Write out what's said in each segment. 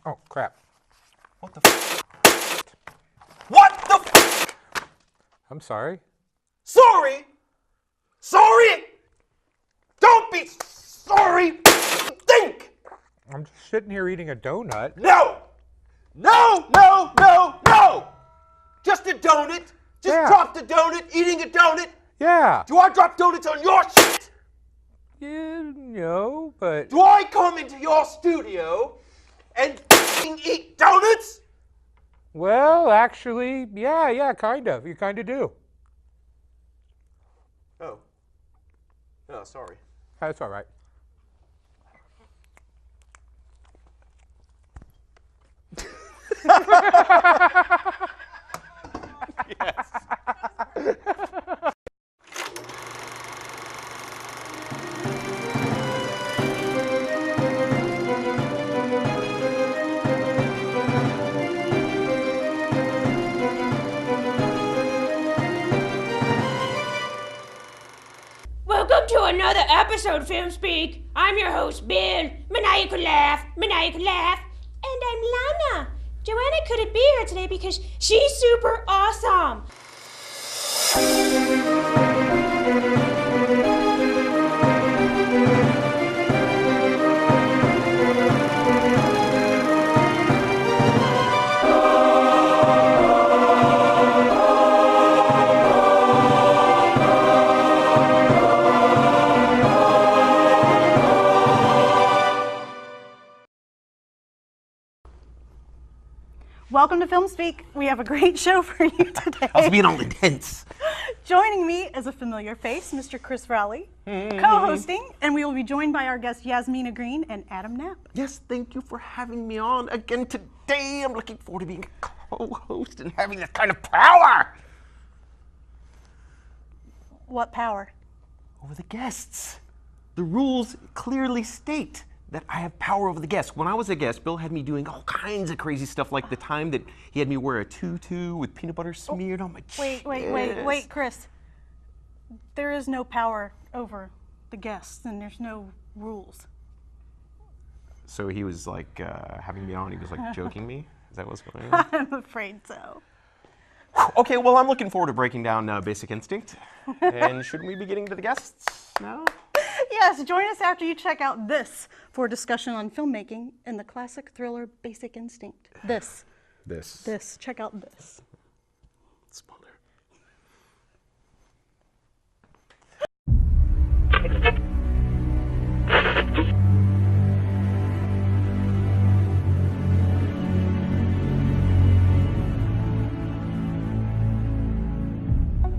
Oh, crap. What the What the I'm sorry. Sorry? Sorry? Don't be sorry! Think! I'm just sitting here eating a donut. No! No, no, no, no! Just a donut. Just drop the donut, eating a donut. Yeah. Do I drop donuts on your shit? No, but... Do I come into your studio and eat donuts? Well, actually, yeah, kind of. You kind of do. Oh. Oh, sorry. That's all right. Yes. Welcome to another episode, Film Speak. I'm your host, Bill. Maniacal Laugh, Maniacal Laugh. And I'm Lana. Joanna couldn't be here today because she's super awesome. Welcome to Film Speak. We have a great show for you today. I was being all intense. Joining me is a familiar face, Mr. Chris Rowley, co-hosting, and we will be joined by our guests Yasmina Green and Adam Knapp. Yes, thank you for having me on again today. I'm looking forward to being a co-host and having that kind of power What power? over the guests. The rules clearly state that I have power over the guests. When I was a guest, Bill had me doing all kinds of crazy stuff, like the time that he had me wear a tutu with peanut butter smeared on my chest. Wait, Chris. There is no power over the guests, and there's no rules. So he was like having me on, he was like joking me? Is that what's going on? I'm afraid so. Okay, well, I'm looking forward to breaking down Basic Instinct. And shouldn't we be getting to the guests now? Yes, join us after you check out this for a discussion on filmmaking and the classic thriller Basic Instinct. This. Check out this. Spoiler.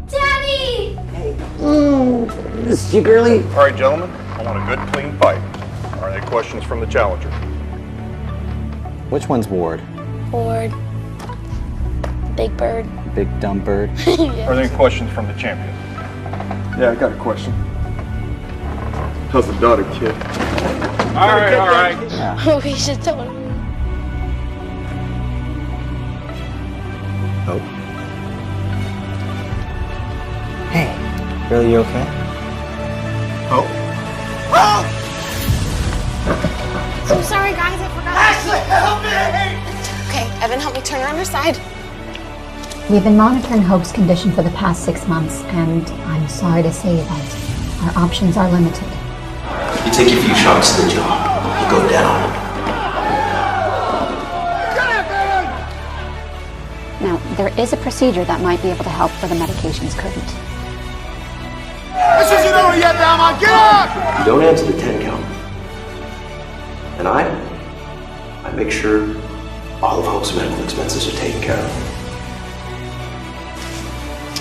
Daddy! This is you, girly. All right, gentlemen, I want a good, clean fight. Are there any questions from the challenger? Which one's Ward? Ford. Big Bird. Big dumb bird? Are there any questions from the champion? Yeah, I got a question. How's the daughter, kid? All right. We should tell him. Oh. Hey, girl, you okay? Oh. So sorry, guys, I forgot. Ashley, help me! Okay, Evan, help me turn her on her side. We've been monitoring Hope's condition for the past 6 months, and I'm sorry to say that our options are limited. You take a few shots to the jaw, you go down. Now, there is a procedure that might be able to help where the medications couldn't. This isn't over yet, Dalmon! Get up! You don't answer the 10 count. And I make sure all of Hope's medical expenses are taken care of.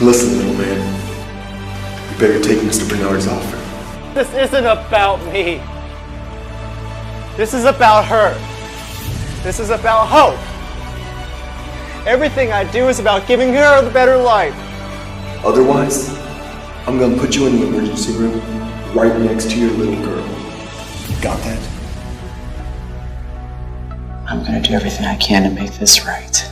Listen, little man. You better take Mr. Bernard's offer. This isn't about me. This is about her. This is about Hope. Everything I do is about giving her the better life. Otherwise, I'm gonna put you in the emergency room right next to your little girl. Got that? I'm gonna do everything I can to make this right.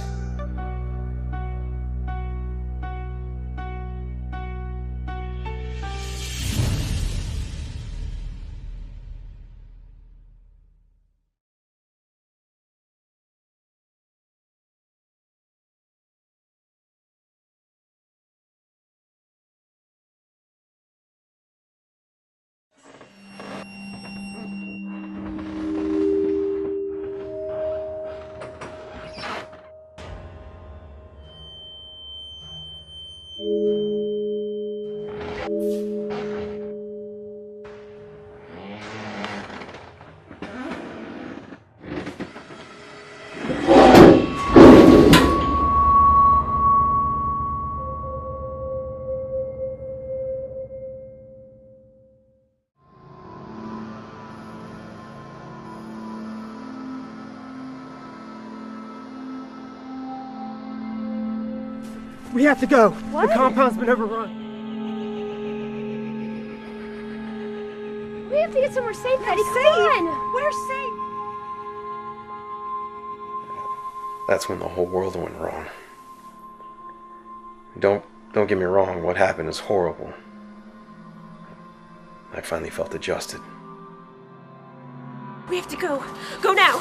We have to go. What? The compound's been overrun. We have to get somewhere safe, Betty. Come on. Where's safe? That's when the whole world went wrong. Don't get me wrong, what happened is horrible. I finally felt adjusted. We have to go. Go now.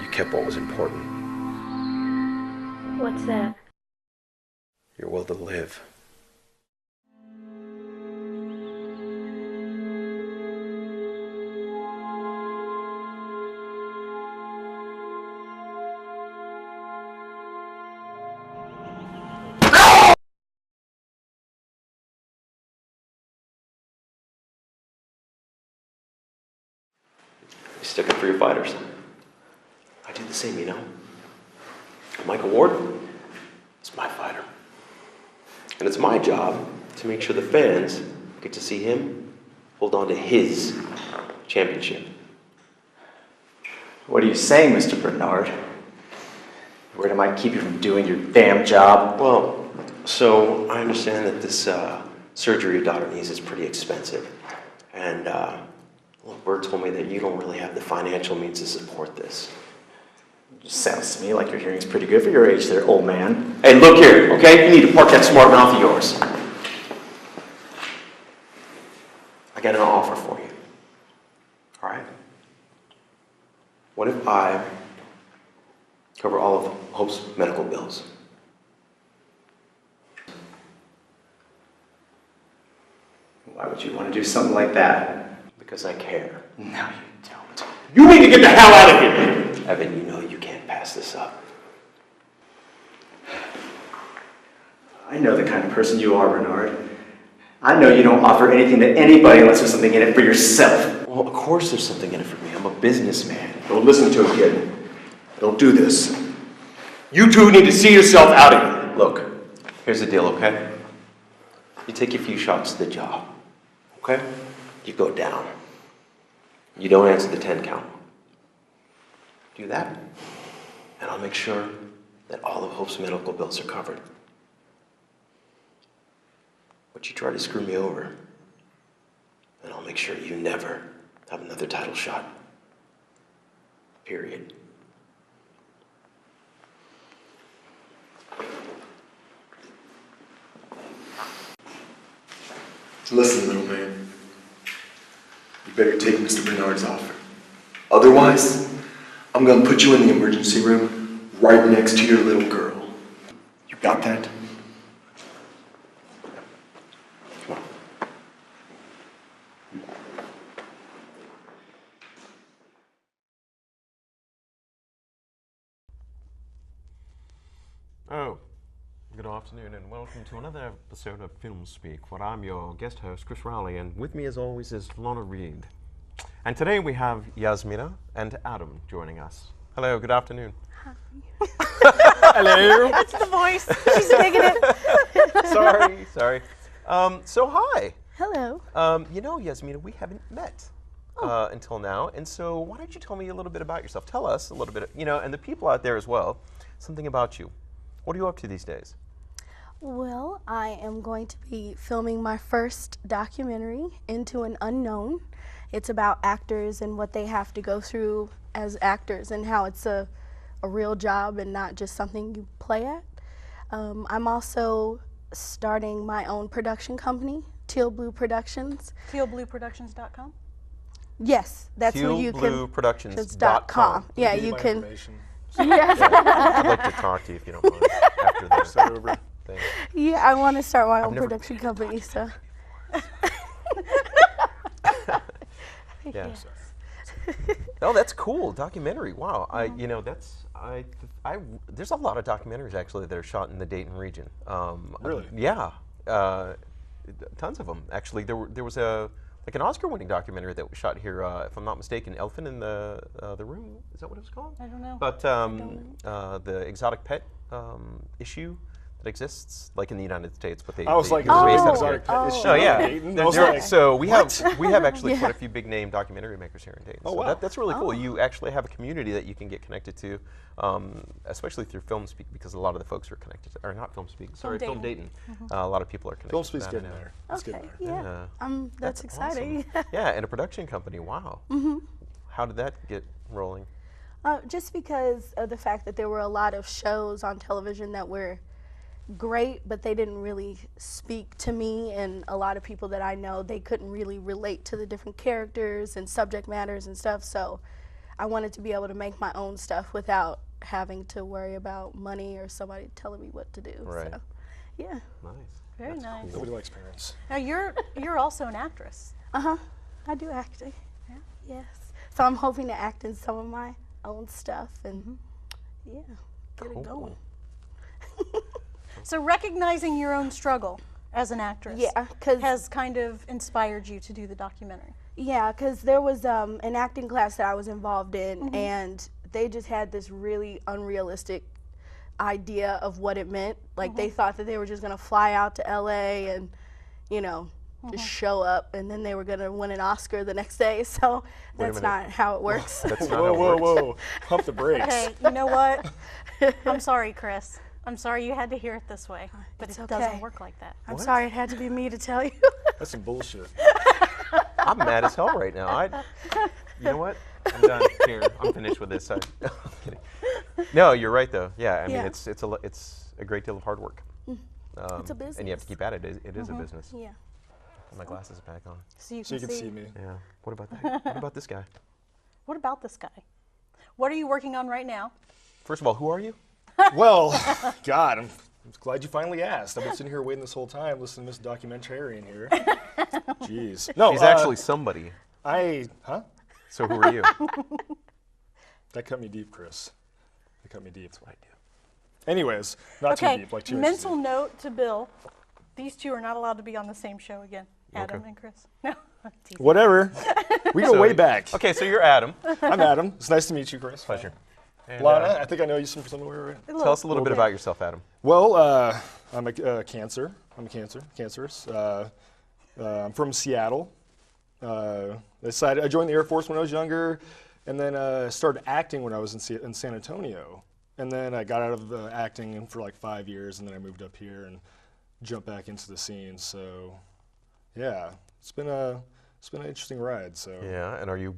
You kept what was important. What's that? Your will to live. You stick up for your fighters. I do the same, you know. Michael Ward is my fighter. And it's my job to make sure the fans get to see him hold on to his championship. What are you saying, Mr. Bernard? Where am I keep you from doing your damn job? Well, so I understand that this surgery your daughter needs is pretty expensive. And Bert told me that you don't really have the financial means to support this. Sounds to me like your hearing's pretty good for your age there, old man. Hey, look here, okay? You need to park that smart mouth of yours. I got an offer for you. All right? What if I cover all of Hope's medical bills? Why would you want to do something like that? Because I care. No, you don't. You need to get the hell out of here! Evan, you know you can't pass this up. I know the kind of person you are, Bernard. I know you don't offer anything to anybody unless there's something in it for yourself. Well, of course there's something in it for me. I'm a businessman. Don't listen to him, kid. Don't do this. You two need to see yourself out of here. Look, here's the deal, okay? You take a few shots to the jaw, okay? You go down. You don't answer the 10 count. Do that, and I'll make sure that all of Hope's medical bills are covered. But you try to screw me over, and I'll make sure you never have another title shot. Period. Listen, little man. You better take Mr. Bernard's offer. Otherwise, I'm gonna put you in the emergency room right next to your little girl. You got that? Come on. Oh, good afternoon and welcome to another episode of Film Speak, where I'm your guest host, Chris Rowley, and with me as always is Lana Reed. And today we have Yasmina and Adam joining us. Hello, good afternoon. Hello. That's the voice. She's digging it. Sorry. So hi. Hello. You know, Yasmina, we haven't met until now, and so why don't you tell me a little bit about yourself? Tell us a little bit, you know, and the people out there as well, something about you. What are you up to these days? Well, I am going to be filming my first documentary, Into an Unknown. It's about actors and what they have to go through as actors and how it's a real job and not just something you play at. I'm also starting my own production company, Teal Blue Productions. TealBlueProductions.com? Yes, that's where you can. TealBlueProductions.com. Yeah, you can. Yes. Yeah, I'd like to talk to you if you don't mind after this thing. Yeah, I want to start my own production company, so. Yeah. Oh, that's cool. Documentary. Wow. You know, there's a lot of documentaries actually that are shot in the Dayton region. Really? Yeah. Tons of them actually. There was an Oscar-winning documentary that was shot here, if I'm not mistaken, Elephant in the Room. Is that what it was called? I don't know. But the exotic pet issue that exists, like in the United States, but they. I was they like, they're based out exotic here. pet. Is she Oh yeah. Dayton? I was There- like, so we what? have actually Yeah. quite a few big name documentary makers here in Dayton. Oh, So wow. that's really cool. You actually have a community that you can get connected to, especially through FilmSpeak, because a lot of the folks are connected to, or not FilmSpeak, sorry, Film Dayton. A lot of people are connected. FilmSpeak's to that, getting I know. there. It's getting Okay, there. yeah. That's exciting. Awesome. Yeah, and a production company. Wow. How did that get rolling? Just because of the fact that there were a lot of shows on television that were great, but they didn't really speak to me, and a lot of people that I know, they couldn't really relate to the different characters and subject matters and stuff, so I wanted to be able to make my own stuff without having to worry about money or somebody telling me what to do. Right. So, yeah. Nice. Very nice. Nobody likes parents. Now you're also an actress. I do acting. Yeah. Yes. So I'm hoping to act in some of my own stuff and yeah, get it going. So recognizing your own struggle as an actress, Yeah, 'cause- has kind of inspired you to do the documentary. Yeah, because there was an acting class that I was involved in, and they just had this really unrealistic idea of what it meant. Like they thought that they were just gonna fly out to LA and, you know, just show up, and then they were gonna win an Oscar the next day. So that's not how it works. That's not Whoa, how whoa, it works. whoa. Pump the brakes. Hey, you know what? I'm sorry, Chris. I'm sorry you had to hear it this way, but It's it okay. doesn't work like that. I'm sorry it had to be me to tell you. That's some bullshit. I'm mad as hell right now. You know what? I'm done. Here, I'm finished with this. I'm kidding. No, you're right though. Yeah, I mean Yeah. it's a great deal of hard work. It's a business. And you have to keep at it. It is a business. Yeah. Put my glasses back on. So you So can, you can see me. Yeah. What about that? What about this guy? What about this guy? What are you working on right now? First of all, who are you? Well, God, I'm glad you finally asked. I've been sitting here waiting this whole time, listening to this documentarian here. Jeez. No, He's actually somebody. So who are you? That cut me deep, Chris. That cut me deep. That's what I do. Anyways, not too Okay, deep, like 2 inches mental deep. note to Bill. These two are not allowed to be on the same show again. Adam Okay. and Chris. No. teasing. Whatever. We go So way you- back. Okay, so you're Adam. I'm Adam. It's nice to meet you, Chris. Pleasure. And, Lana, I think I know you from somewhere. tell us a little bit about yourself, Adam. Well, I'm a cancer. I'm cancerous. I'm from Seattle. I joined the Air Force when I was younger, and then started acting when I was in San Antonio. And then I got out of acting for like 5 years, and then I moved up here and jumped back into the scene. So, yeah, it's been an interesting ride. So Yeah, and are you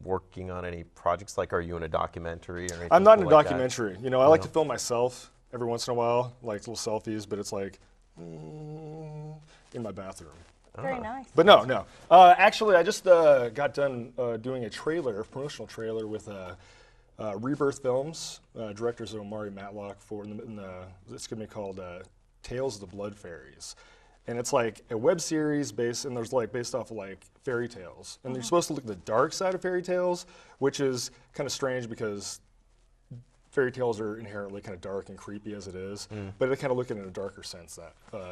working on any projects? Like, are you in a documentary or anything? I'm not in a like that? documentary. You know, I like to film myself every once in a while, like little selfies, but it's like in my bathroom. Very nice. But no. Actually, I just got done doing a promotional trailer with Rebirth Films. Directors are Omari Matlock it's going to be called Tales of the Blood Fairies. And it's like a web series based off of like fairy tales. And you're supposed to look at the dark side of fairy tales, which is kind of strange because fairy tales are inherently kind of dark and creepy as it is, but they kind of look at it in a darker sense.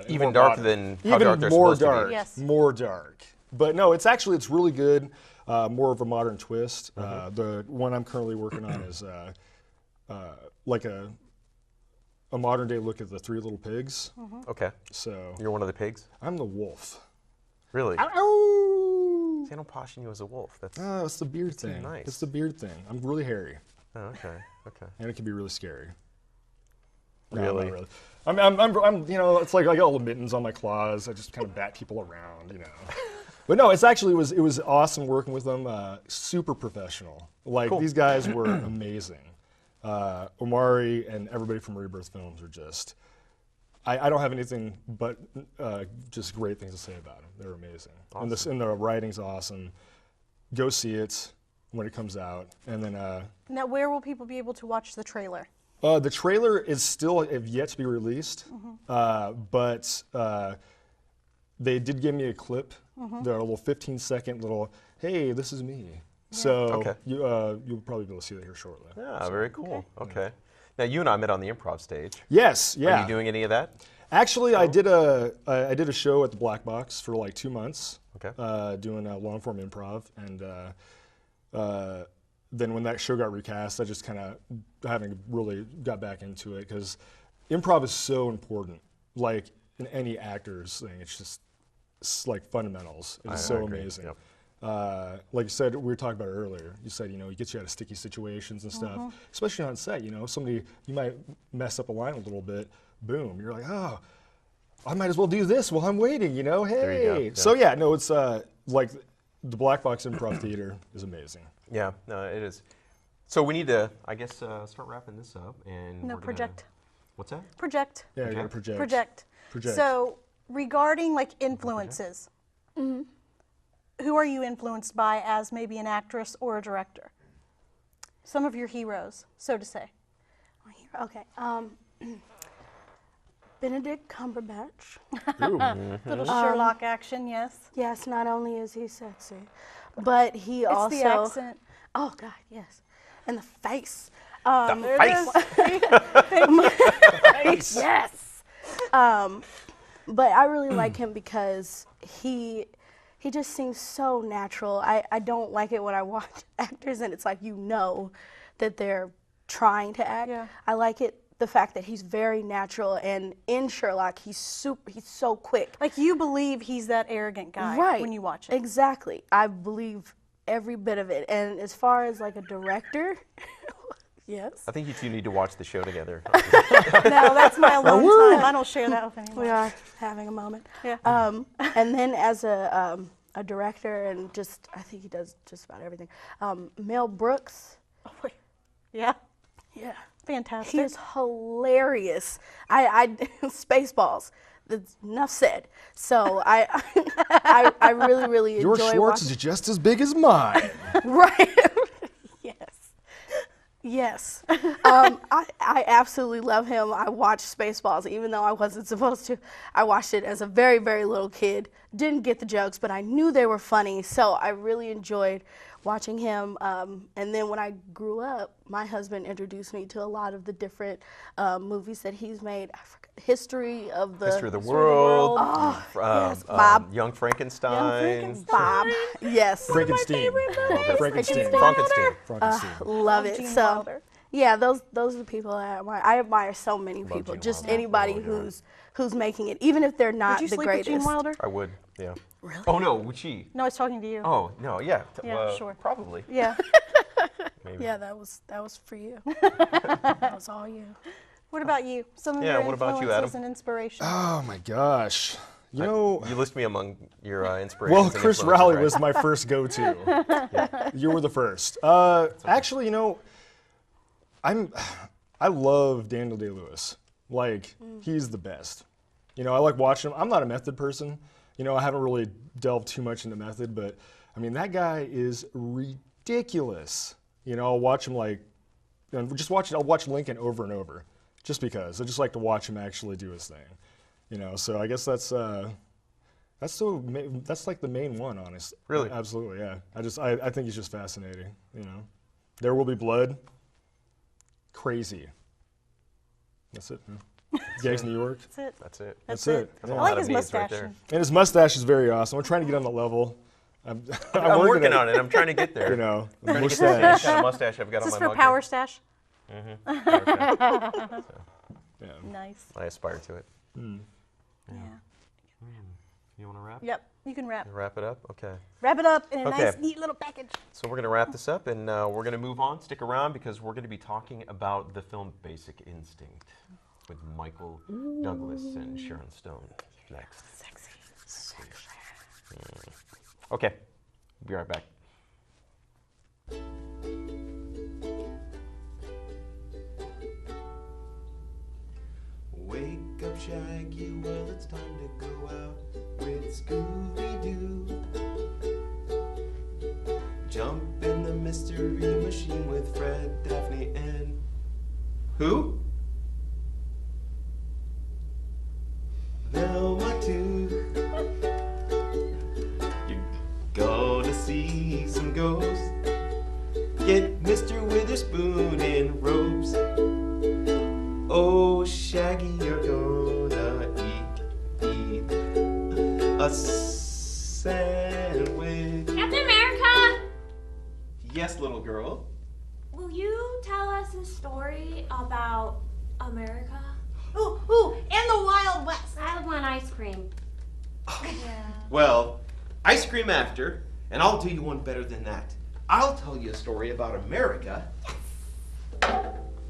Even more darker modern. than how dark they're more supposed to be. dark, Yes. more dark. But no, it's really good. More of a modern twist. The one I'm currently working on is like a modern day look at the Three Little Pigs. Okay. So You're one of the pigs? I'm the wolf. Really? Ow! See, I don't posture you as a wolf. That's It's the beard too thing. nice. It's the beard thing. I'm really hairy, Oh, okay. Okay. and it can be really scary. Really? No, not really. I'm you know, it's like I got all the mittens on my claws. I just kind of bat people around, you know. But no, it was awesome working with them. Super professional. Like these guys were amazing. Omari and everybody from Rebirth Films are just. I don't have anything but just great things to say about them. They're amazing. Awesome. And the writing's awesome. Go see it when it comes out. And then Now, where will people be able to watch the trailer? the trailer is still yet to be released, but they did give me a clip. They're a little 15-second little, hey, this is me. So you'll probably be able to see that here shortly. Yeah, very cool. Okay. Now, you and I met on the improv stage. Yes, yeah. Are you doing any of that? Actually, I did a show at the Black Box for like 2 months. Okay. Doing long form improv, and then when that show got recast, I just kind of haven't really got back into it because improv is so important. Like in any actor's thing, it's like fundamentals. It's so agree. amazing. Yep. Like you said, we were talking about it earlier. You said, it gets you out of sticky situations and stuff, especially on set. Somebody, you might mess up a line a little bit. Boom, you're like, oh, I might as well do this while I'm waiting. Hey. There you go. Yeah. So yeah, no, it's like the Black Box Improv Theater is amazing. Yeah, no, it is. So we need to, I guess, start wrapping this up. And No, we're gonna- project. What's that? Project. Yeah, you gotta project. Project. So regarding like influences, who are you influenced by as maybe an actress or a director? Some of your heroes, so to say. Okay. Benedict Cumberbatch. Little Sherlock action, yes. Yes, not only is he sexy, but he It's also... the accent. Oh, God, yes. And the face. The face. Yes. But I really like him because he just seems so natural. I don't like it when I watch actors and it's like that they're trying to act. Yeah. I like the fact that he's very natural, and in Sherlock he's so quick. Like you believe he's that arrogant guy when you watch it. Exactly. I believe every bit of it. And as far as like a director, yes. I think you two need to watch the show together. No, that's my alone time. I don't share that with anyone. We are having a moment. Yeah. And then as a director, and I think he does just about everything. Mel Brooks. Yeah. Yeah. Fantastic. He is hilarious. I Spaceballs. That's enough said. So I really, really Your enjoy Schwartz is just as big as mine. Right. Yes. I absolutely love him. I watched Spaceballs, even though I wasn't supposed to. I watched it as a very, very little kid. Didn't get the jokes, but I knew they were funny. So I really enjoyed watching him. And then when I grew up, my husband introduced me to a lot of the different movies that he's made. History of the World. Oh, yes, Bob. Young Frankenstein. Bob. Yes. Frankenstein. Frankenstein. Love it. Gene So, Wilder. yeah, those are the people I admire. I admire so many people. Just anybody who's making it, even if they're not Would you the sleep greatest. with Gene Wilder? I would, yeah. Really? Oh, no, would she? No, I was talking to you. Oh, no, yeah. Yeah, sure. Probably. Yeah. Maybe. Yeah, that was for you. That was all you. What about you? Some of your what about you, influences Adam? and inspiration. Oh my gosh. You list me among your inspirations. Well, Chris and Rowley influences, was my first go-to. You were the first. Actually, I love Daniel Day-Lewis. Like, he's the best. I like watching him. I'm not a method person. I haven't really delved too much into method, but I mean, that guy is ridiculous. I'll watch him I'll watch Lincoln over and over, just because. I just like to watch him actually do his thing. So I guess that's like the main one, honestly. Really? Absolutely, yeah. I think he's just fascinating. There Will Be Blood. Crazy. That's it. Gangs New York. That's it. That's it. That's it. I Yeah. like his Right mustache. there. And his mustache is very awesome. We're trying to get on the level. I'm I'm working on it. I'm trying to get there. The trying to get the same mustache. kind of mustache I've got Is on this my for mug Power here. Stash? Yeah. Nice. I aspire to it. Yeah. You want to wrap? Yep. You can wrap. Wrap it up? Okay. Wrap it up in a Okay. nice, neat little package. So we're going to wrap this up, and we're going to move on. Stick around, because we're going to be talking about the film Basic Instinct with Michael Douglas and Sharon Stone next. Sexy. Okay. Be right back. Wake up, Shaggy, well, it's time to go out with Scooby-Doo. Jump in the mystery machine with Fred, Daphne, and... Who? Velma, too. You're gonna see some ghosts. Get Mr. Witherspoon in robes. Oh, Shaggy, you're gonna eat a sandwich. Captain America! Yes, little girl. Will you tell us a story about America? Ooh, and the Wild West. I want ice cream. Well, ice cream after, and I'll do you one better than that. I'll tell you a story about America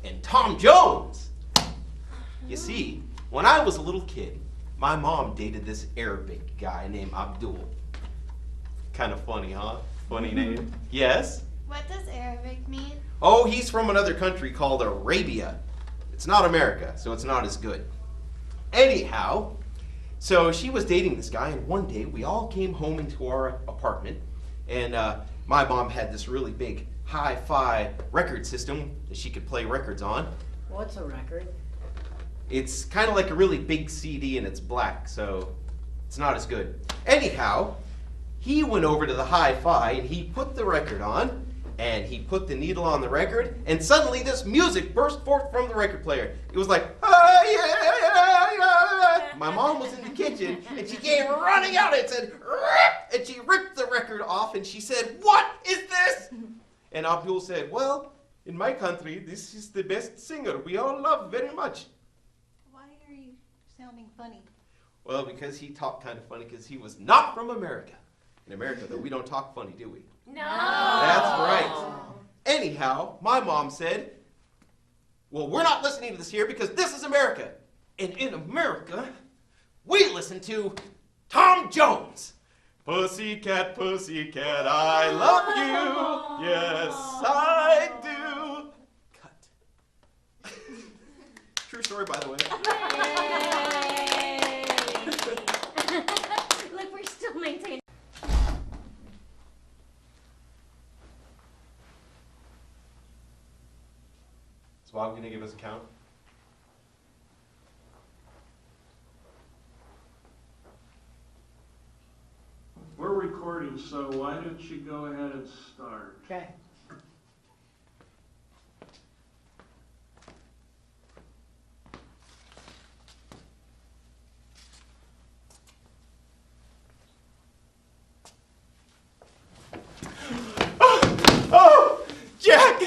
and Tom Jones. You see, when I was a little kid, my mom dated this Arabic guy named Abdul. Kind of funny, huh? Funny name. Yes? What does Arabic mean? Oh, he's from another country called Arabia. It's not America, so it's not as good. Anyhow, so she was dating this guy, and one day we all came home into our apartment, and my mom had this really big hi-fi record system that she could play records on. What's a record? It's kind of like a really big CD, and it's black, so it's not as good. Anyhow, he went over to the hi-fi, and he put the record on, and he put the needle on the record, and suddenly this music burst forth from the record player. It was like, ah, yeah, yeah, yeah. My mom was in the kitchen, and she came running out and said, rip! And she ripped the record off, and she said, what is this? And Abdul said, well, in my country, this is the best singer we all love very much. Why are you sounding funny? Well, because he talked kind of funny, because he was not from America. In America, though, we don't talk funny, do we? No. That's right. Anyhow, my mom said, well, we're not listening to this here because this is America. And in America, we listen to Tom Jones. Pussycat, pussycat, I love you. Yes, I do. Cut. True story, by the way. Look, we're still maintaining. So Bob, gonna give us a count? We're recording, so why don't you go ahead and start? Okay. Oh, Jack!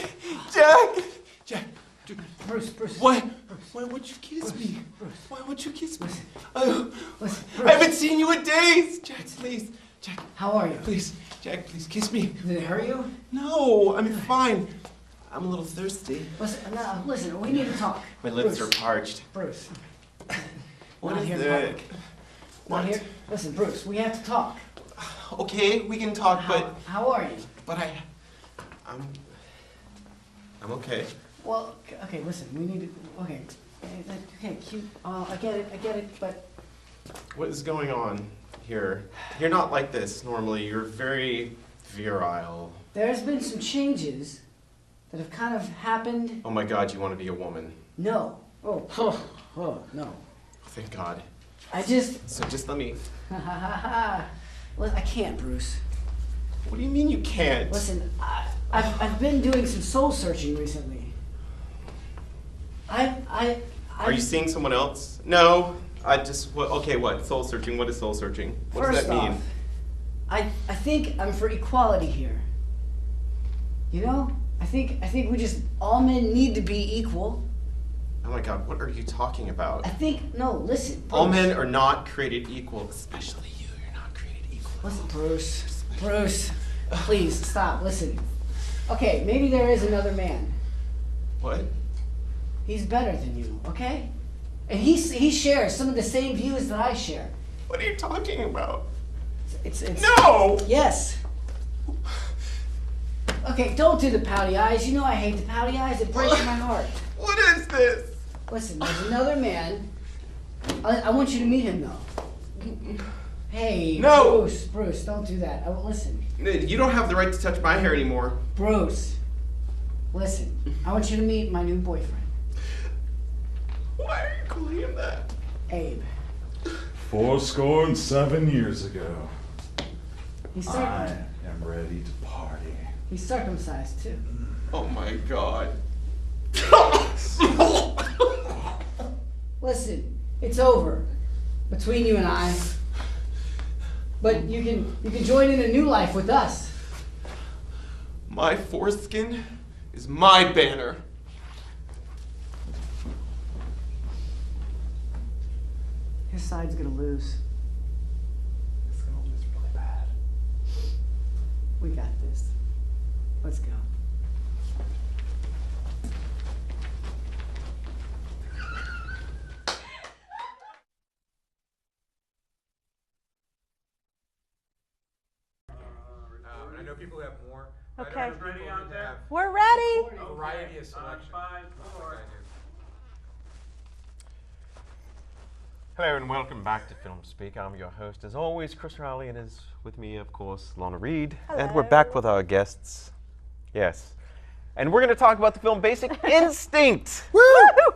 Bruce. Why would you kiss me? Why would you kiss me? I haven't seen you in days. Jack, please. Jack. How are you? Please, Jack, please kiss me. Did it hurt you? No, I'm fine. I'm a little thirsty. Listen, we need to talk. My lips Bruce. are parched. Bruce. What Not is here in it? public. Not here. Listen, Bruce, we have to talk. Okay, we can talk, but How are you? but I'm okay. Well, okay, listen, we need to, okay, cute, I get it, but... What is going on here? You're not like this normally. You're very virile. There's been some changes that have kind of happened. Oh my God, you want to be a woman? No. Oh, no. Thank God. So just let me... Well, I can't, Bruce. What do you mean you can't? Listen, I've been doing some soul searching recently. Are you seeing someone else? No. Okay, what? Soul searching? What is soul searching? What does that mean? First off, I think I'm for equality here. You know? I think we just, all men need to be equal. Oh my God, what are you talking about? No, listen. All Bruce. men are not created equal, especially you. You're not created equal. Listen, Bruce, please, stop, listen. Okay, maybe there is another man. What? He's better than you, okay? And he shares some of the same views that I share. What are you talking about? It's No! Yes. Okay, don't do the pouty eyes. You know I hate the pouty eyes. It breaks my heart. What is this? Listen, there's another man. I want you to meet him, though. Hey, No! Bruce, don't do that. Listen. You don't have the right to touch my hair anymore. Bruce, listen. I want you to meet my new boyfriend. Why are you calling him that? Abe. 7 years ago. He's I am ready to party. He's circumcised, too. Oh my God. Listen, it's over between you and I. But you can join in a new life with us. My foreskin is my banner. side's gonna lose? It's gonna lose really bad. We got this. Let's go. I know people have more. Okay. Ready out there? We're ready. A variety of selection. 5, 4. Hello and welcome back to Film Speak. I'm your host, as always, Chris Riley, and is with me, of course, Lana Reed. And we're back with our guests. Yes. And we're going to talk about the film Basic Instinct. Woo!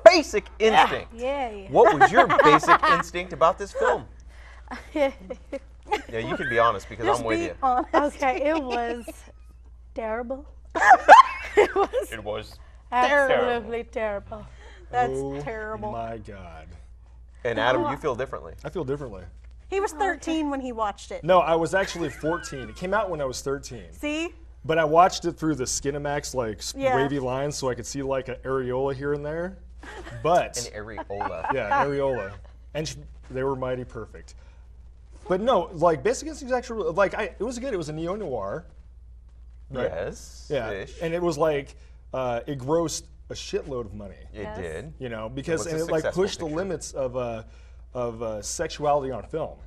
Basic Instinct. Yay. What was your basic instinct about this film? Yeah, you can be honest because Just I'm with be you. honest. Okay, it was terrible. It was absolutely terrible. That's Oh terrible. my God. And Adam, you feel differently. I feel differently. He was 13 when he watched it. No, I was actually 14. It came out when I was 13. See? But I watched it through the Skinamax, like Yeah. wavy lines, so I could see like an areola here and there. But An areola. yeah, areola, and they were mighty perfect. But no, like Basic Instinct was actually like it was good. It was a neo noir. Yes. Yeah, ish. and it was like it grossed a shitload of money. It did. You know, because was a and it like successful pushed the limits of sexuality on film.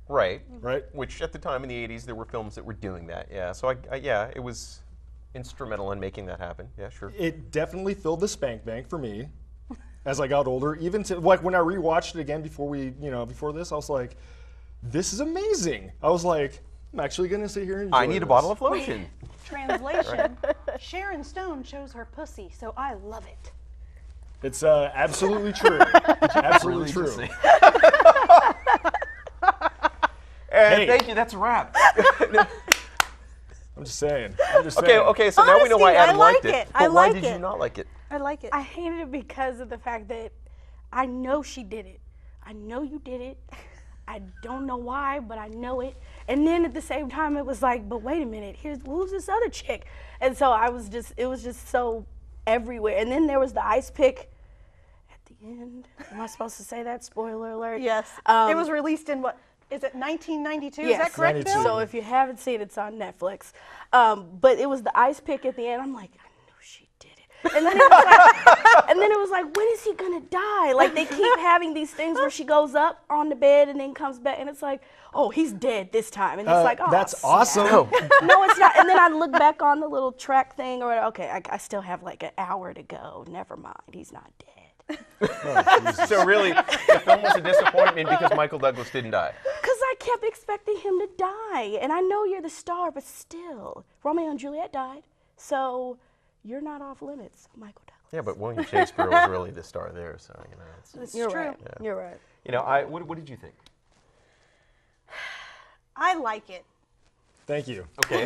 Right. Right. Which at the time in the 80s there were films that were doing that. Yeah. So yeah, it was instrumental in making that happen. Yeah, sure. It definitely filled the spank bank for me as I got older. Even to like when I rewatched it again before this, I was like, this is amazing. I was like, I'm actually gonna sit here and enjoy I need a this. bottle of lotion. Translation, Sharon Stone shows her pussy, so I love it. It's absolutely true. It's absolutely true. And Hey. thank you. That's a wrap. I'm just saying. Okay. So now we know why Honestly, Adam I like liked it. it. But I why like did you it. not like it? I like it. I hated it because of the fact that I know she did it. I know you did it. I don't know why, but I know it. And then at the same time, it was like, but wait a minute, who's this other chick? And so it was just so everywhere. And then there was the ice pick at the end. Am I supposed to say that? Spoiler alert. Yes. It was released in what? Is it 1992? Yes. Is that correct, Bill? So if you haven't seen it, it's on Netflix. But it was the ice pick at the end. I'm like, I knew she did it. And then it was like, when is he gonna die? Like they keep having these things where she goes up on the bed and then comes back, and it's like, oh, he's dead this time. And it's like, oh, that's snap. awesome. No, it's not. And then I look back on the little track thing, or okay, I still have like an hour to go. Never mind, he's not dead. So really, the film was a disappointment because Michael Douglas didn't die. Because I kept expecting him to die. And I know you're the star, but still. Romeo and Juliet died. So you're not off limits, Michael Douglas. Yeah, but William Shakespeare was really the star there. So it's You're true. right. Yeah. You're right. You know, what did you think? I like it. Thank you. Okay.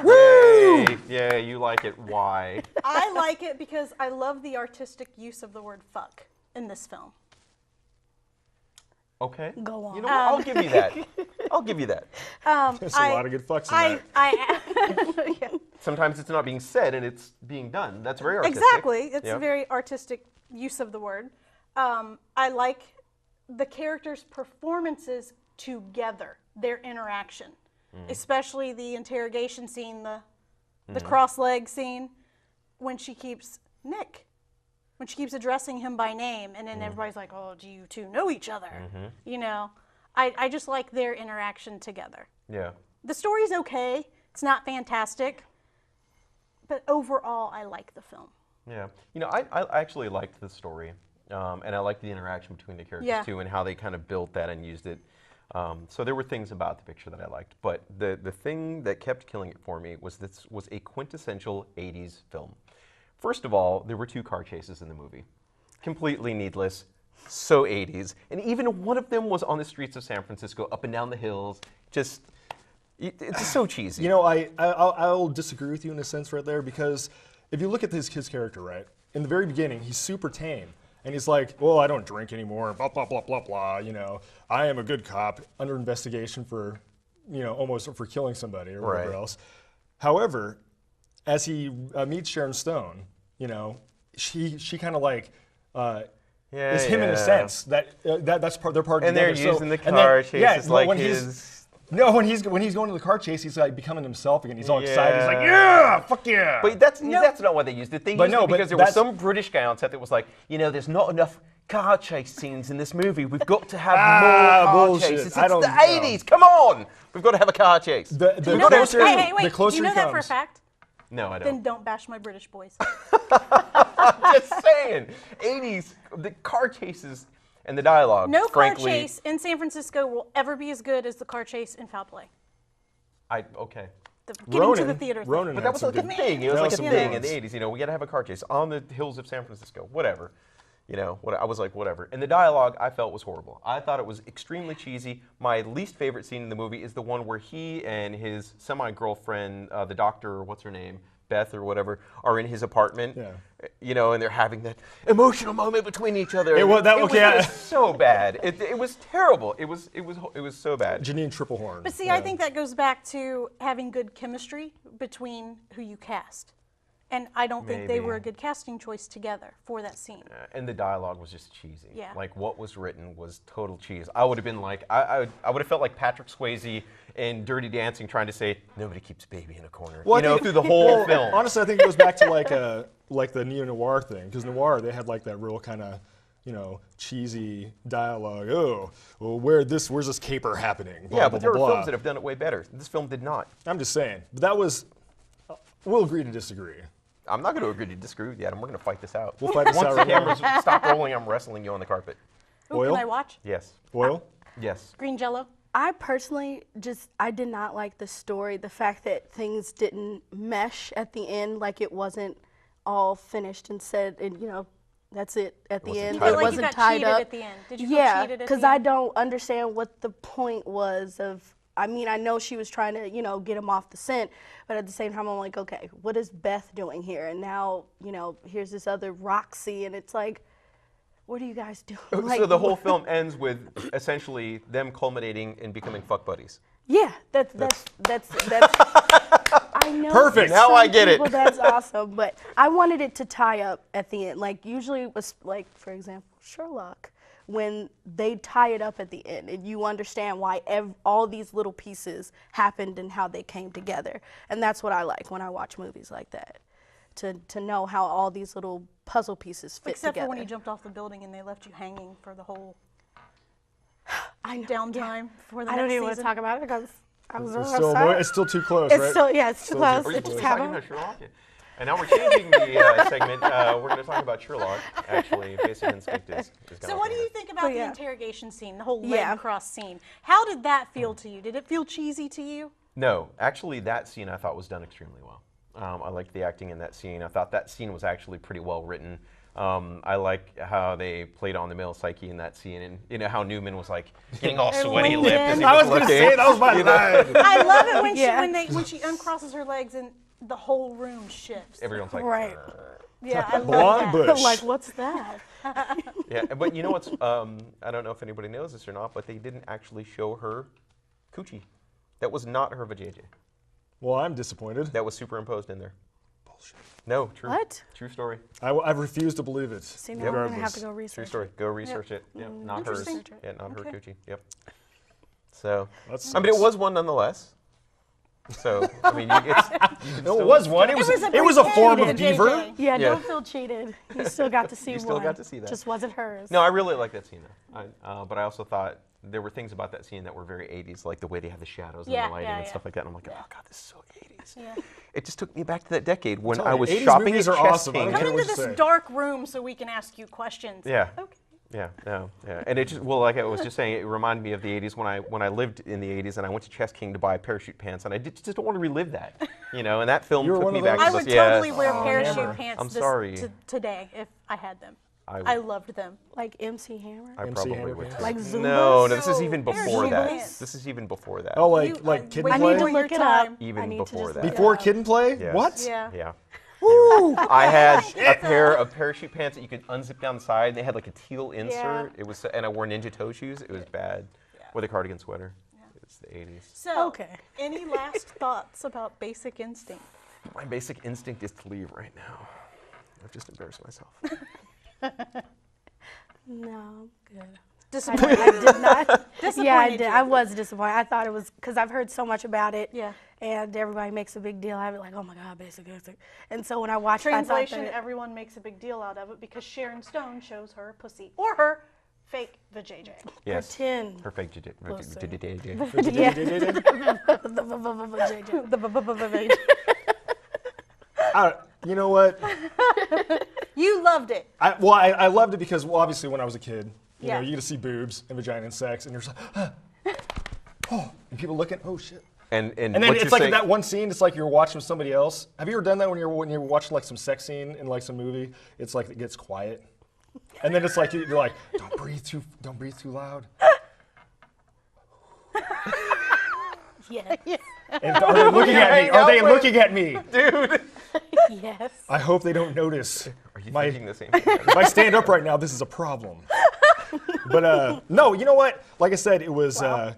Woo! Yeah, you like it. Why? I like it because I love the artistic use of the word fuck in this film. Okay. Go on. You know what? I'll give you that. I'll give you that. There's a lot of good fucks in that. Yeah. Sometimes it's not being said and it's being done. That's very artistic. Exactly. It's Yeah. a very artistic use of the word. I like the characters' performances together, their interaction, especially the interrogation scene, the cross-leg scene, when she keeps addressing him by name, and then everybody's like, oh, do you two know each other? You know, I just like their interaction together. Yeah. The story's okay. It's not fantastic. But overall, I like the film. Yeah. You know, I actually liked the story, and I liked the interaction between the characters too, and how they kind of built that and used it. So there were things about the picture that I liked, but the thing that kept killing it for me was this was a quintessential 80s film. First of all, there were 2 car chases in the movie. Completely needless, so 80s. And even one of them was on the streets of San Francisco, up and down the hills. Just, it's just so cheesy. You know, I'll disagree with you in a sense right there, because if you look at his character, right, in the very beginning, he's super tame. And he's like, well, I don't drink anymore, blah, blah, blah, blah, blah, you know. I am a good cop, under investigation for, you know, almost for killing somebody or whatever else. However, as he meets Sharon Stone, you know, she kind of like Yeah, is him in a yeah. sense. That's part. They're part And together. they're using the and car chases like when his. when he's going to the car chase, he's like becoming himself again. He's all excited. He's like, yeah, fuck yeah. But that's not what they used it. They used it because there was that's- some British guy on set that was like, there's not enough car chase scenes in this movie. We've got to have more car bullshit. chases. It's I don't the know. 80s. Come on. We've got to have a car chase. The You know that? closer, Hey, wait. the closer Do you know he that for a comes. fact? No, I Then don't. don't bash my British boys. Just saying. 80s, the car chases and the dialogue, No car frankly. chase in San Francisco will ever be as good as the car chase in Foul Play. Okay. Getting to the theater thing. But that was like a thing. It was like a Yeah. thing in the 80s. We got to have a car chase on the hills of San Francisco. Whatever. I was like, whatever. And the dialogue I felt was horrible. I thought it was extremely cheesy. My least favorite scene in the movie is the one where he and his semi-girlfriend, the doctor, what's her name, Beth or whatever, are in his apartment. Yeah. And they're having that emotional moment between each other. It was so bad. It was terrible. It was so bad. Janine Triplehorn. But see, I think that goes back to having good chemistry between who you cast. And I don't think they Maybe. were a good casting choice together for that scene. And the dialogue was just cheesy. Yeah. Like what was written was total cheese. I would have been like, I would have felt like Patrick Swayze in Dirty Dancing trying to say, nobody keeps baby in a corner. Well, I think- through the whole well, film. Honestly, I think it goes back to like the neo-noir thing, because noir, they had like that real kind of, cheesy dialogue. Oh, well, where's this caper happening? Blah, Yeah, blah, but there blah, are blah. films that have done it way better. This film did not. I'm just saying. But that was, we'll agree to disagree. I'm not going to agree to disagree with you, Adam. We're going to fight this out. We'll fight this Once out the right now. cameras stop rolling, I'm wrestling you on the carpet. Ooh, can I watch? Yes. Oil? Yes. Green Jello? I personally I did not like the story, the fact that things didn't mesh at the end, like it wasn't all finished and said, and that's it at the end. tied It up. wasn't You got tied cheated up. at the end. Did you feel Yeah, cheated at because the I end? don't understand what the point was of. I mean, I know she was trying to, get him off the scent, but at the same time, I'm like, okay, what is Beth doing here? And now, here's this other Roxy, and it's like, what are you guys doing? Like, So the whole film ends with essentially them culminating in becoming fuck buddies. Yeah, that's I know. Perfect. Now some I get it. people, That's awesome, but I wanted it to tie up at the end. Like usually it was like, for example, Sherlock, when they tie it up at the end and you understand why all these little pieces happened and how they came together. And that's what I like when I watch movies like that. To know how all these little puzzle pieces fit Except together. for when you jumped off the building and they left you hanging for the whole downtime for the I next don't even want to season. talk about it because I was It's really still, upset. it's still too close, It's right? still, yeah, it's too Still close. We're It supposed just to be talking happened. about Sherlock. And now we're changing the segment. We're going to talk about Sherlock. Actually, Basic Instinct is So what do you think about the yeah. interrogation scene, the whole Yeah. leg cross scene? How did that feel to you? Did it feel cheesy to you? No, actually, that scene I thought was done extremely well. I liked the acting in that scene. I thought that scene was actually pretty well written. I like how they played on the male psyche in that scene, and how Newman was like getting all sweaty lipped as he I was was gonna looking. say, that was my line. I love it when Yeah. when she uncrosses her legs and the whole room shifts. Everyone's like, Right. Yeah, I love Blonde that. bush. Like, what's that? yeah. But you know what's? I don't know if anybody knows this or not, but they didn't actually show her coochie. That was not her vajayjay. Well, I'm disappointed. That was superimposed in there. Bullshit. No, true. What? True story. I refuse to believe it. See, now I'm going to have regardless. to go research True story. it. Go research it. Yeah, not hers. Interesting. Yeah, not her Okay. coochie. Yep. So, That's I mean, it nice. was one nonetheless. So, I mean, you It was one. It was a form of pretend beaver. JJ. Yeah, Yeah. don't feel cheated. You still got to see You one. still got to see that. Just wasn't hers. No, I really like that scene though. But I also thought there were things about that scene that were very 80s, like the way they had the shadows Yeah, and the lighting yeah, and yeah. stuff like that. And I'm like, oh god, this is so 80s. Yeah. It just took me back to that decade when telling I you, was 80s shopping movies at are Chess awesome. I don't King. care Come what into you this say. dark room so we can ask you questions. Yeah. Okay. Yeah, no, yeah, and it just like I was just saying, it reminded me of the '80s when I lived in the '80s and I went to Chess King to buy parachute pants, and I just don't want to relive that, And that film You were took one me of back. those? I to would those, yeah. totally wear Oh, parachute Hammer. pants I'm sorry. today if I had them. I would. I loved them. Like MC Hammer? I MC probably Hammer would. pants? Like Zumbas? No, this is even No, before Zumbas. that. This is even before that. Oh, You- like kid wait and I need play? to look it time. up. Even I need before to that. just Before kid and play? Yes. What? Yeah. Yeah. Woo! I had a pair of parachute pants that you could unzip down the side. They had like a teal insert. Yeah. It was, and I wore Ninja toe shoes. It was bad. With a cardigan sweater. It's the '80s. So, Okay. any last thoughts about Basic Instinct? My basic instinct is to leave right now. I've just embarrassed myself. No, I'm good. Disappointed. I did not. Yeah, I Disappointed did. you. I was disappointed. I thought it was because I've heard so much about it. Yeah. And everybody makes a big deal out of it, like, oh my God, basic. And so when I watched it, I Translation, thought that everyone makes a big deal out of it because Sharon Stone shows her pussy or her fake vajayjay. Yes. Pretend. Perfect. The You know what? You loved it. I loved it because, well, obviously when I was a kid, you Yeah. know, you get to see boobs and vagina and sex, and you're just like, oh, and people looking, oh shit. And then what it's you're like saying- that one scene. It's like you're watching somebody else. Have you ever done that when you're watching like some sex scene in like some movie? It's like it gets quiet, and then it's like you're like, don't breathe too loud. Yeah. And are they looking at me? Are they looking at me, dude? Yes. I hope they don't notice. Are you my, thinking the same? If I stand up right now, this is a problem. But no, you know what? Like I said, it was. I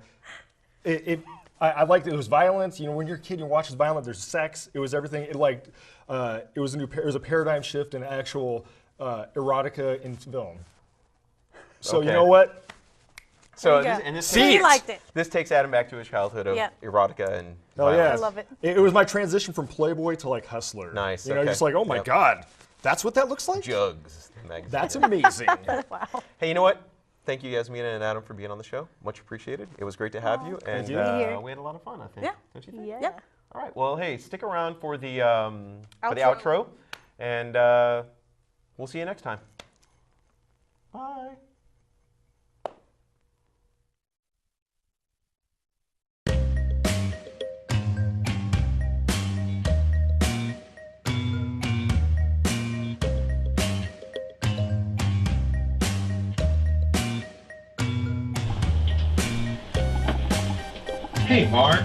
liked it. It was violence. You know, when you're a kid, you watch violence. There's sex. It was everything. It was it was a paradigm shift in actual erotica in film. So you know what? So There you go. this He takes, liked it. This takes Adam back to his childhood of Yeah. erotica and Oh yeah, violence. I love it. It was my transition from Playboy to like Hustler. Nice, You know, okay. just like, oh my Yep. God, that's what that looks like. Jugs. the magazine. That's amazing. Wow. Hey, you know what? Thank you, Yasmina and Adam, for being on the show. Much appreciated. It was great to have you, and you. we had a lot of fun. I think. Yeah. Don't you think? Yeah. All right. Well, hey, stick around for the outro, and we'll see you next time. Bye. Hey, Mark.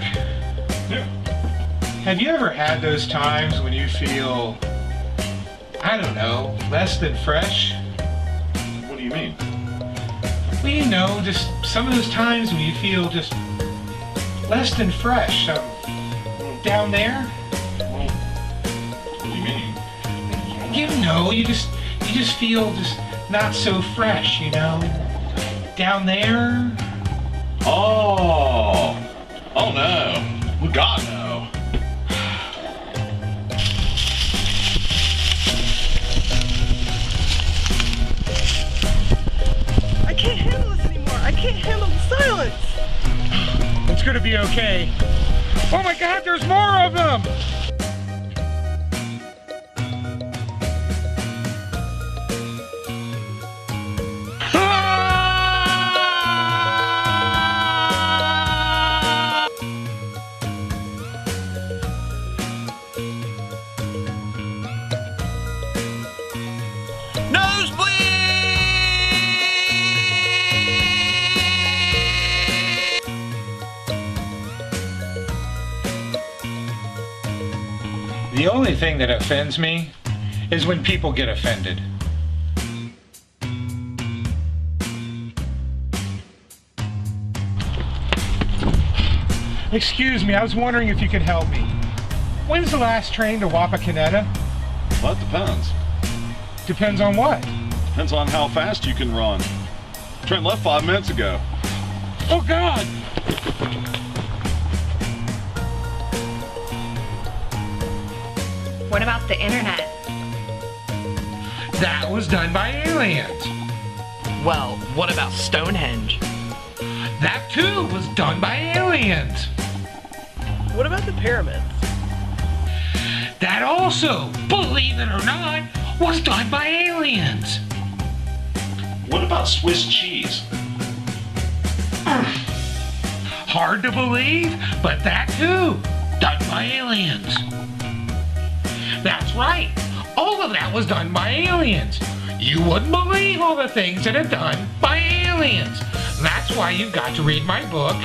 Have you ever had those times when you feel, I don't know, less than fresh? What do you mean? Well, you know, just some of those times when you feel just less than fresh. Down there? What do you mean? You know, you just feel just not so fresh, you know? Down there? Oh no. Well, God, no. I can't handle this anymore. I can't handle the silence. It's gonna be okay. Oh my God, there's more of them! The only thing that offends me is when people get offended. Excuse me, I was wondering if you could help me. When's the last train to Wapakoneta? Well, that depends. Depends on what? Depends on how fast you can run. Train left 5 minutes ago. Oh God! What about the internet? That was done by aliens. Well, what about Stonehenge? That too was done by aliens. What about the pyramids? That also, believe it or not, was done by aliens. What about Swiss cheese? Hard to believe, but that too, done by aliens. That's right, all of that was done by aliens. You wouldn't believe all the things that are done by aliens. That's why you've got to read my book,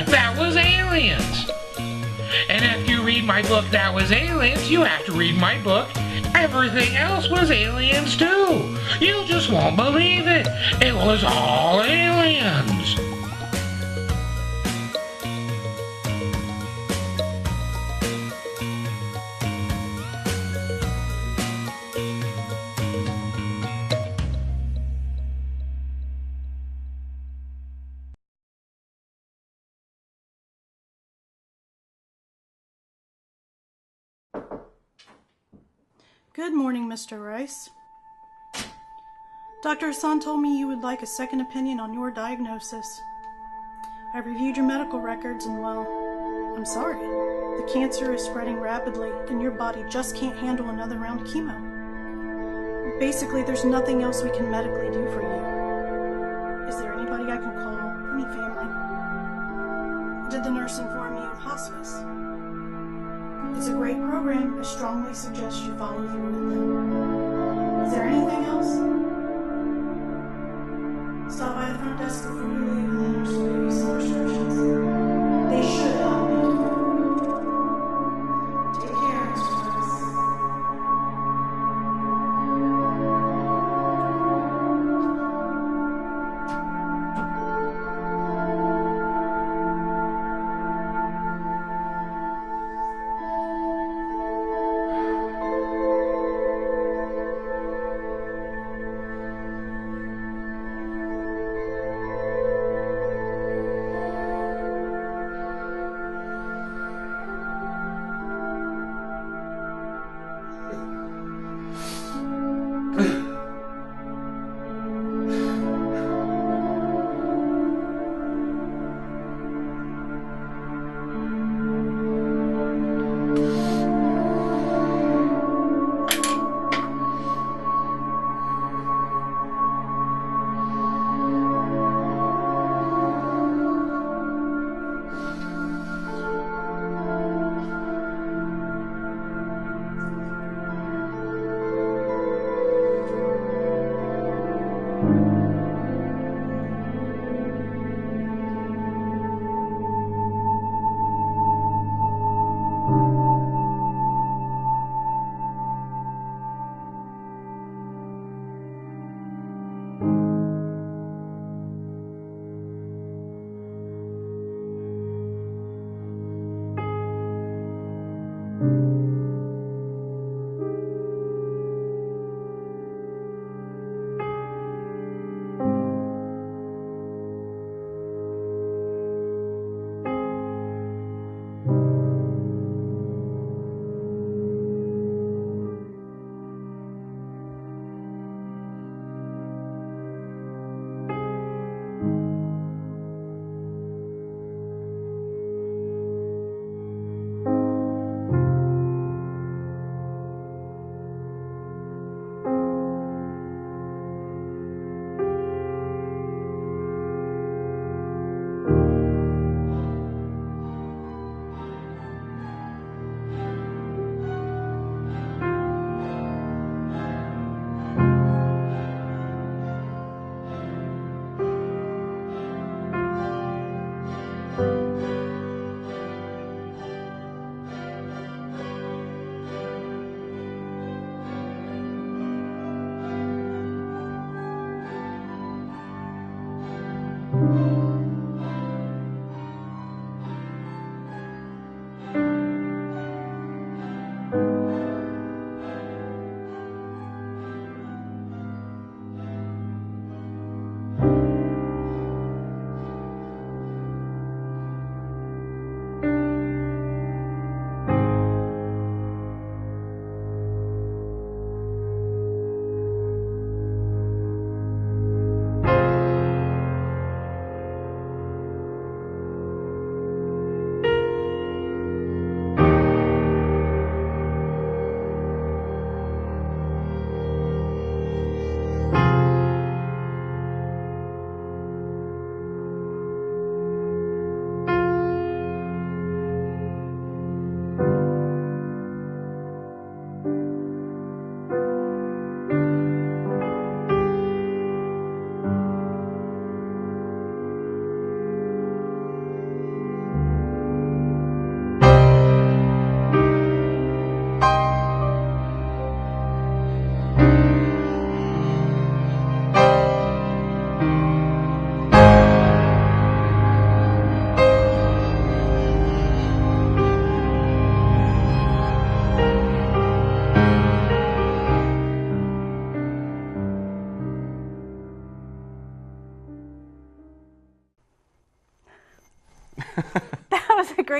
That Was Aliens. And if you read my book, That Was Aliens, you have to read my book, Everything Else Was Aliens Too. You just won't believe it. It was all aliens. Good morning, Mr. Rice. Dr. Hassan told me you would like a second opinion on your diagnosis. I reviewed your medical records and, well, I'm sorry. The cancer is spreading rapidly and your body just can't handle another round of chemo. Basically, there's nothing else we can medically do for you. Is there anybody I can call? Any family? Did the nurse inform you of hospice? It's a great program. I strongly suggest you follow through with them. Is there anything else? Stop by the front desk before you leave and the nurse will give you some prescriptions. They should help you. Take care, Mr. Rice.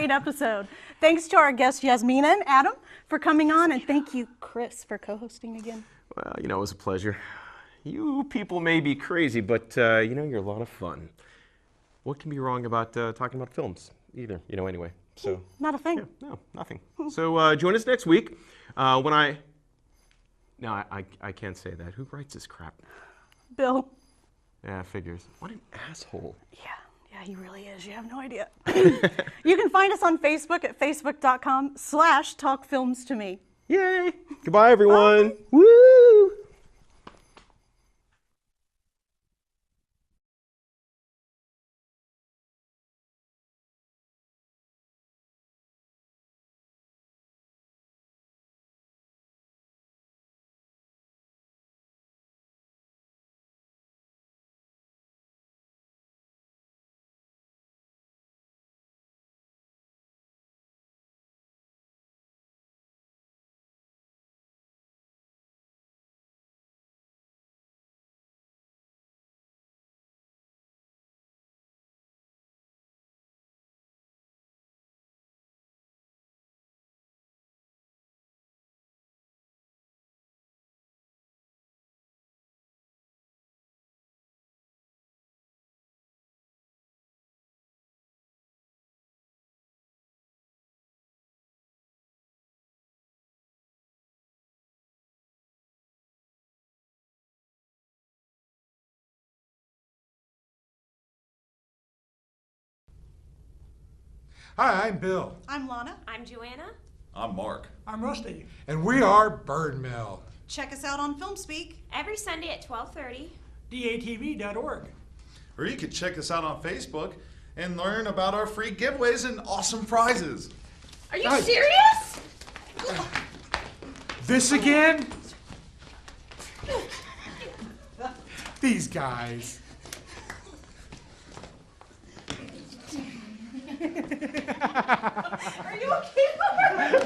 great episode. Thanks to our guests Yasmina and Adam for coming on, and thank you, Chris, for co-hosting again. Well, it was a pleasure. You people may be crazy, but you're a lot of fun. What can be wrong about talking about films either, anyway. So Not a thing. Yeah, no, nothing. So join us next week when I... No, I can't say that. Who writes this crap? Bill. Yeah, figures. What an asshole. Yeah, he really is. You have no idea. You can find us on Facebook at facebook.com/talkfilmstome. Yay! Goodbye, everyone. Woo! Hi, I'm Bill. I'm Lana. I'm Joanna. I'm Mark. I'm Rusty. And we are Bird Mill. Check us out on FilmSpeak. Every Sunday at 12:30. DATV.org. Or you could check us out on Facebook and learn about our free giveaways and awesome prizes. Are you serious? This again? These guys. Are you okay?